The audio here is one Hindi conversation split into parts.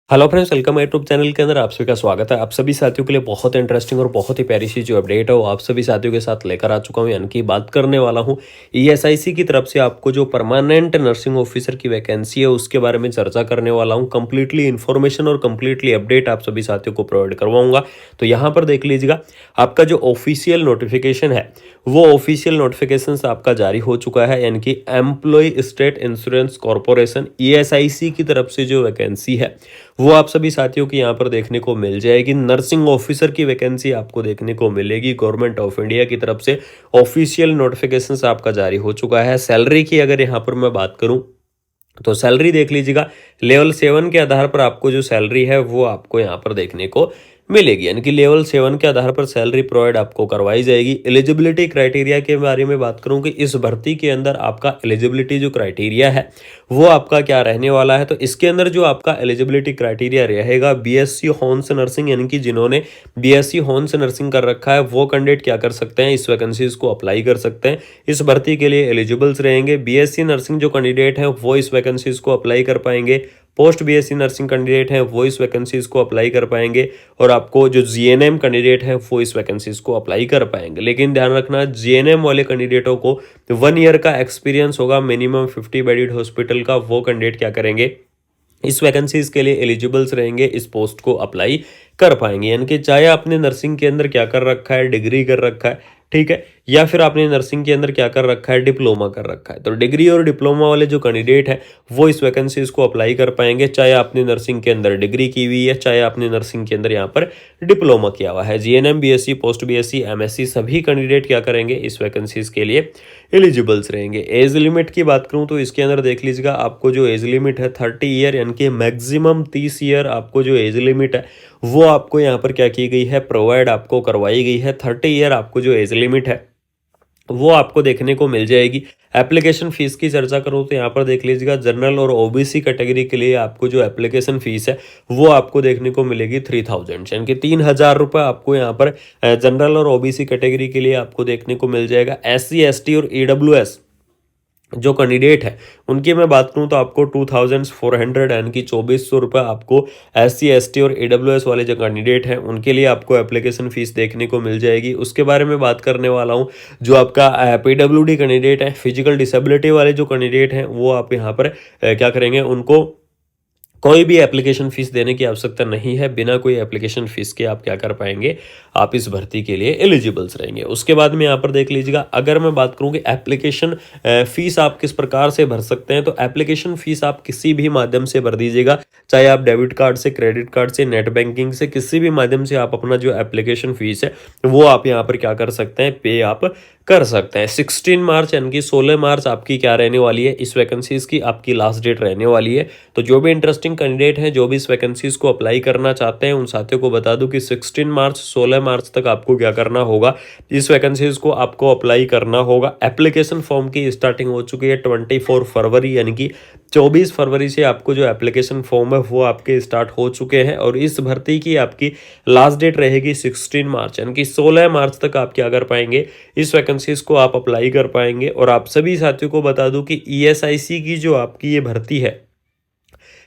Hello friends, welcome my YouTube channel के अंदर आप सभी का स्वागत है। आप सभी साथियों के लिए बहुत इंटरेस्टिंग और बहुत ही प्यारी सी जो अपडेट है वो आप सभी साथियों के साथ लेकर आ चुका हूं। यानी कि बात करने वाला हूं ईएसआईसी की तरफ से आपको जो परमानेंट नर्सिंग ऑफिसर की वैकेंसी है उसके बारे में चर्चा करने वाला हूं। कंप्लीटली इन्फॉर्मेशन और कंप्लीटली अपडेट आप सभी साथियों को प्रोवाइड करवाऊंगा। तो यहाँ पर देख लीजिएगा, आपका जो ऑफिशियल नोटिफिकेशन है वो ऑफिशियल नोटिफिकेशन आपका जारी हो चुका है। यानी कि employee state insurance corporation ESIC की तरफ से जो वैकेंसी है वो आप सभी साथियों की यहाँ पर देखने को मिल जाएगी। नर्सिंग ऑफिसर की वैकेंसी आपको देखने को मिलेगी। गवर्नमेंट ऑफ इंडिया की तरफ से ऑफिशियल नोटिफिकेशन आपका जारी हो चुका है। सैलरी की अगर यहाँ पर मैं बात करूँ तो सैलरी देख लीजिएगा, लेवल 7 के आधार पर आपको जो सैलरी है वो आपको यहाँ पर देखने को मिलेगी। यानी कि लेवल 7 के आधार पर सैलरी प्रोवाइड आपको करवाई जाएगी। एलिजिबिलिटी क्राइटेरिया के बारे में बात करूं कि इस भर्ती के अंदर आपका एलिजिबिलिटी जो क्राइटेरिया है वो आपका क्या रहने वाला है। तो इसके अंदर जो आपका एलिजिबिलिटी क्राइटेरिया रहेगा, बीएससी हॉर्न्स नर्सिंग, यानी कि जिन्होंने बीएससी हॉर्न्स नर्सिंग कर रखा है वो कैंडिडेट क्या कर सकते हैं, इस वैकेंसीज को अप्लाई कर सकते हैं। इस भर्ती के लिए एलिजिबल्स रहेंगे। बीएससी नर्सिंग जो कैंडिडेट हैं वो इस वैकेंसीज को अप्लाई कर पाएंगे। पोस्ट बीएससी नर्सिंग कैंडिडेट हैं वो इस वैकेंसीज को अप्लाई कर पाएंगे। और आपको जो जीएनएम कैंडिडेट हैं वो इस वैकेंसीज को अप्लाई कर पाएंगे। लेकिन ध्यान रखना, जीएनएम वाले कैंडिडेटों को 1 ईयर का एक्सपीरियंस होगा मिनिमम 50 बेडेड हॉस्पिटल का। वो कैंडिडेट क्या करेंगे, इस वैकेंसीज के लिए एलिजिबल्स रहेंगे, इस पोस्ट को अप्लाई कर पाएंगे। यानी कि चाहे आपने नर्सिंग के अंदर क्या कर रखा है, डिग्री कर रखा है, ठीक है, या फिर आपने नर्सिंग के अंदर क्या कर रखा है, डिप्लोमा कर रखा है, तो डिग्री और डिप्लोमा वाले जो कैंडिडेट है वो इस वैकेंसीज को अप्लाई कर पाएंगे। चाहे आपने नर्सिंग के अंदर डिग्री की हुई है, चाहे आपने नर्सिंग के अंदर यहाँ पर डिप्लोमा किया हुआ है। GNM, BSc, post BSc, MSc सभी कैंडिडेट क्या करेंगे, इस वैकेंसीज के लिए एलिजिबल्स रहेंगे। एज लिमिट की बात करूं तो इसके अंदर देख लीजिएगा, आपको जो एज लिमिट है 30 ईयर, यानी कि मैक्सिमम 30 ईयर आपको जो एज लिमिट है वो आपको यहाँ पर क्या की गई है, प्रोवाइड आपको करवाई गई है। 30 ईयर आपको जो एज लिमिट है वो आपको देखने को मिल जाएगी। एप्लीकेशन फीस की चर्चा करूँ तो यहाँ पर देख लीजिएगा, जनरल और ओबीसी कैटेगरी के लिए आपको जो एप्लीकेशन फीस है वो आपको देखने को मिलेगी 3000, यानी कि 3000 रुपये आपको यहाँ पर जनरल और ओबीसी कैटेगरी के लिए आपको देखने को मिल जाएगा। एससी, एसटी और ईडब्ल्यूएस जो कैंडिडेट है उनकी मैं बात करूं तो आपको 2400, यानी कि 2400 रुपये आपको एससी, एसटी और एडब्ल्यूएस वाले जो कैंडिडेट हैं उनके लिए आपको एप्लीकेशन फीस देखने को मिल जाएगी। उसके बारे में बात करने वाला हूं। जो आपका पीडब्ल्यूडी कैंडिडेट है, फिजिकल डिसेबिलिटी वाले जो कैंडिडेट हैं वो आप यहाँ पर क्या करेंगे, उनको कोई भी एप्लीकेशन फीस देने की आवश्यकता नहीं है। बिना कोई एप्लीकेशन फीस के आप क्या कर पाएंगे, आप इस भर्ती के लिए एलिजिबल्स रहेंगे। उसके बाद में यहाँ पर देख लीजिएगा, अगर मैं बात करूँ कि एप्लीकेशन फीस आप किस प्रकार से भर सकते हैं, तो एप्लीकेशन फीस आप किसी भी माध्यम से भर दीजिएगा। चाहे आप डेबिट कार्ड से, क्रेडिट कार्ड से, नेट बैंकिंग से, किसी भी माध्यम से आप अपना जो एप्लीकेशन फीस है वो आप यहाँ पर क्या कर सकते हैं, पे आप कर सकते हैं। 16 मार्च यानी कि 16 मार्च आपकी क्या रहने वाली है, इस वैकेंसीज की आपकी लास्ट डेट रहने वाली है। तो जो भी इंटरेस्टिंग कैंडिडेट हैं, जो भी इस वैकेंसीज को अप्लाई करना चाहते हैं, उन साथियों को बता दूं कि 16 मार्च 16 मार्च तक आपको क्या करना होगा, इस वैकेंसीज को आपको अप्लाई करना होगा। एप्लीकेशन फॉर्म की स्टार्टिंग हो चुकी है 24 फरवरी, यानी कि 24 फरवरी से आपको जो एप्लीकेशन फॉर्म है वो आपके स्टार्ट हो चुके हैं। और इस भर्ती की आपकी लास्ट डेट रहेगी 16 मार्च, यानी कि 16 मार्च तक आप क्या कर पाएंगे, इस वैकेंसीज को आप अप्लाई कर पाएंगे। और आप सभी साथियों को बता दूं कि ईएसआईसी की जो आपकी ये भर्ती है,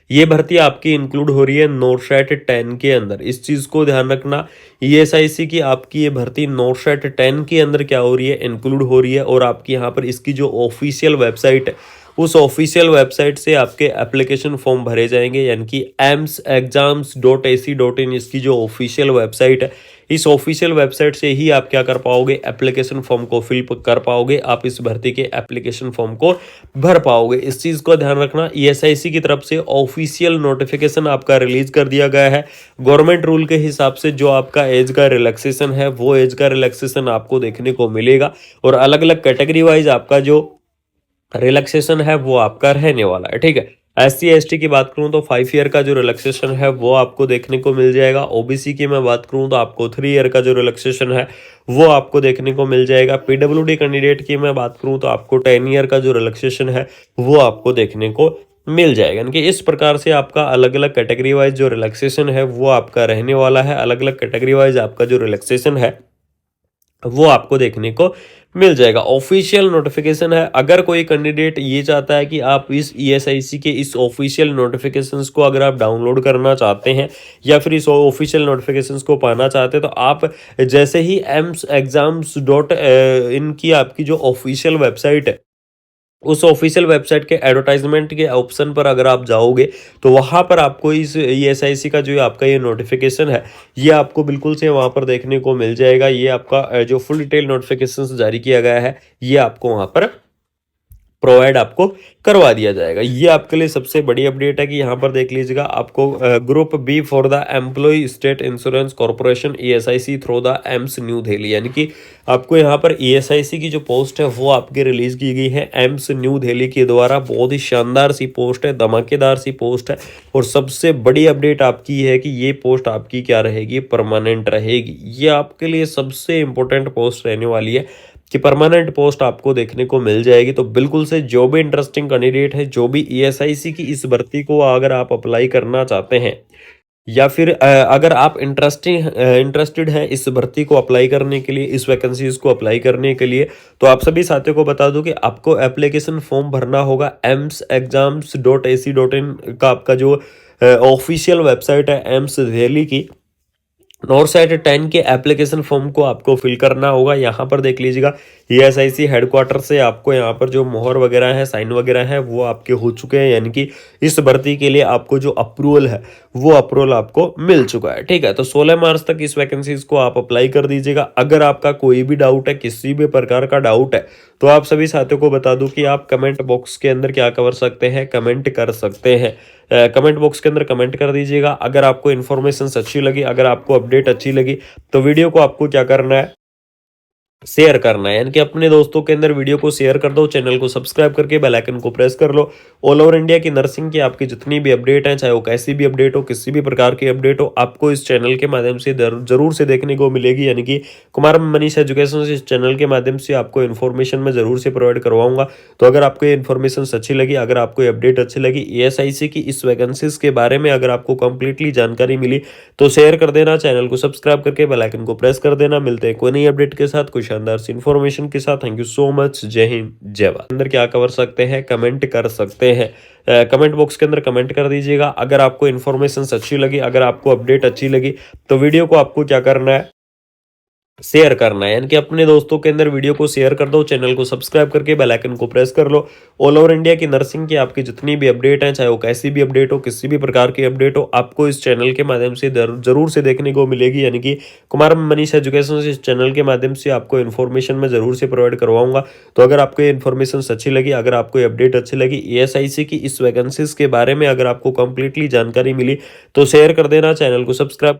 ये भर्ती आपकी इंक्लूड हो रही है नोटशेट 10 के अंदर। इस चीज को ध्यान रखना, ईएसआईसी की आपकी ये भर्ती नोटशेट 10 के अंदर क्या हो रही है, इंक्लूड हो रही है। और आपकी यहाँ पर इसकी जो ऑफिशियल वेबसाइट है उस ऑफिशियल वेबसाइट से आपके एप्लीकेशन फॉर्म भरे जाएंगे, यानी कि AIIMSexams.ac.in इसकी जो ऑफिशियल वेबसाइट है, इस ऑफिशियल वेबसाइट से ही आप क्या कर पाओगे, एप्लीकेशन फॉर्म को फिल कर पाओगे, आप इस भर्ती के एप्लीकेशन फॉर्म को भर पाओगे। इस चीज को ध्यान रखना, ईएसआईसी की तरफ से ऑफिशियल नोटिफिकेशन आपका रिलीज कर दिया गया है। गवर्नमेंट रूल के हिसाब से जो आपका एज का रिलैक्सेशन है वो एज का रिलैक्सेशन आपको देखने को मिलेगा। और अलग अलग कैटेगरी वाइज आपका जो रिलैक्सेशन है वो आपका रहने वाला है, ठीक है। एससी एसटी की बात करूं तो 5 ईयर का जो रिलैक्सेशन है वो आपको देखने को मिल जाएगा। ओबीसी की मैं बात करूं तो आपको 3 ईयर का जो रिलैक्सेशन है वो आपको देखने को मिल जाएगा। पीडब्ल्यूडी कैंडिडेट की मैं बात करूं तो आपको 10 ईयर का जो रिलैक्सेशन है वो आपको देखने को मिल जाएगा। यानी कि इस प्रकार से आपका अलग अलग कैटेगरी वाइज जो रिलैक्सेशन है वो आपका रहने वाला है। अलग अलग कैटेगरी वाइज आपका जो रिलैक्सेशन है वो आपको देखने को मिल जाएगा। ऑफिशियल नोटिफिकेशन है। अगर कोई कैंडिडेट ये चाहता है कि आप इस ईएसआईसी के इस ऑफिशियल नोटिफिकेशंस को अगर आप डाउनलोड करना चाहते हैं या फिर इस ऑफिशियल नोटिफिकेशंस को पाना चाहते हैं, तो आप जैसे ही एम्स एग्जाम्स डॉट इन की आपकी जो ऑफिशियल वेबसाइट है, उस ऑफिशियल वेबसाइट के एडवर्टाइजमेंट के ऑप्शन पर अगर आप जाओगे तो वहाँ पर आपको इस ईएसआईसी का जो आपका ये नोटिफिकेशन है, ये आपको बिल्कुल से वहाँ पर देखने को मिल जाएगा। ये आपका जो फुल डिटेल नोटिफिकेशन जारी किया गया है, ये आपको वहाँ पर प्रोवाइड आपको करवा दिया जाएगा। ये आपके लिए सबसे बड़ी अपडेट है कि यहाँ पर देख लीजिएगा, आपको group B for the employee state insurance corporation ESIC through the AIIMS new Delhi, यानी कि आपको यहाँ पर ईएसआईसी की जो पोस्ट है वो आपकी रिलीज की गई है एम्स न्यू दिल्ली के द्वारा। बहुत ही शानदार सी पोस्ट है, धमाकेदार सी पोस्ट है। और सबसे बड़ी अपडेट आपकी है कि ये पोस्ट आपकी क्या रहेगी, परमानेंट रहेगी। ये आपके लिए सबसे इंपॉर्टेंट पोस्ट रहने वाली है कि परमानेंट पोस्ट आपको देखने को मिल जाएगी। तो बिल्कुल से जो भी इंटरेस्टिंग कैंडिडेट है, जो भी ईएसआईसी की इस भर्ती को अगर आप अप्लाई करना चाहते हैं या फिर अगर आप इंटरेस्टेड हैं इस भर्ती को अप्लाई करने के लिए, इस वैकेंसीज को अप्लाई करने के लिए, तो आप सभी साथियों को बता दूं कि आपको एप्लीकेशन फॉर्म भरना होगा amsexams.ac.in का आपका जो ऑफिशियल वेबसाइट है एम्स दिल्ली की। नॉर्थ साइड 10 के एप्लीकेशन फॉर्म को आपको फिल करना होगा। यहाँ पर देख लीजिएगा, ईएसआईसी हेडक्वार्टर से आपको यहाँ पर जो मोहर वगैरह है, साइन वगैरह है, वो आपके हो चुके हैं, यानी कि इस भर्ती के लिए आपको जो अप्रूवल है वो अप्रूवल आपको मिल चुका है। ठीक है, तो 16 मार्च तक इस वैकेंसीज को आप अप्लाई कर दीजिएगा। अगर आपका कोई भी डाउट है, किसी भी प्रकार का डाउट है, तो आप सभी साथियों को बता दूं कि आप कमेंट बॉक्स के अंदर क्या कर सकते हैं, कमेंट कर सकते हैं। कमेंट बॉक्स के अंदर कमेंट कर दीजिएगा। अगर आपको इन्फॉर्मेशन अच्छी लगी, अगर आपको अपडेट अच्छी लगी, तो वीडियो को आपको क्या करना है, शेयर करना है, यानी कि अपने दोस्तों के अंदर वीडियो को शेयर कर दो। चैनल को सब्सक्राइब करके बेल आइकन को प्रेस कर लो। ऑल ओवर इंडिया की नर्सिंग की आपकी जितनी भी अपडेट है, चाहे वो कैसी भी अपडेट हो, किसी भी प्रकार की अपडेट हो, आपको इस चैनल के माध्यम से जरूर से देखने को मिलेगी। यानी कि कुमार मनीष एजुकेशन से इस चैनल के माध्यम से आपको इन्फॉर्मेशन मैं जरूर से प्रोवाइड करवाऊंगा। तो अगर आपको ये इन्फॉर्मेशन अच्छी लगी, अगर आपको ये अपडेट अच्छी लगी, ईएसआईसी की इस वैकेंसीज के बारे में अगर आपको कंप्लीटली जानकारी मिली, तो शेयर कर देना, चैनल को सब्सक्राइब करके बेल आइकन को प्रेस कर देना। मिलते हैं कोई नई अपडेट के साथ, कुछ शानदार सी इन्फॉर्मेशन के साथ। Thank you so much. जय हिंद, जय भारत। अंदर क्या कर सकते हैं, कमेंट कर सकते हैं। कमेंट बॉक्स के अंदर कमेंट कर दीजिएगा। अगर आपको इन्फॉर्मेशन अच्छी लगी, अगर आपको अपडेट अच्छी लगी, तो वीडियो को आपको क्या करना है, शेयर करना है, यानी कि अपने दोस्तों के अंदर वीडियो को शेयर कर दो। चैनल को सब्सक्राइब करके बेल आइकन को प्रेस कर लो। ऑल ओवर इंडिया की नर्सिंग की आपकी जितनी भी अपडेट है, चाहे वो कैसी भी अपडेट हो, किसी भी प्रकार की अपडेट हो, आपको इस चैनल के माध्यम से जरूर से देखने को मिलेगी। यानी कि कुमार मनीष एजुकेशन से इस चैनल के माध्यम से आपको इन्फॉर्मेशन मैं जरूर से प्रोवाइड करवाऊंगा। तो अगर आपको ये इन्फॉर्मेशन अच्छी लगी, अगर आपको ये अपडेट अच्छी लगी, ईएसआईसी की इस वैकेंसीज के बारे में अगर आपको कंप्लीटली जानकारी मिली, तो शेयर कर देना, चैनल को सब्सक्राइब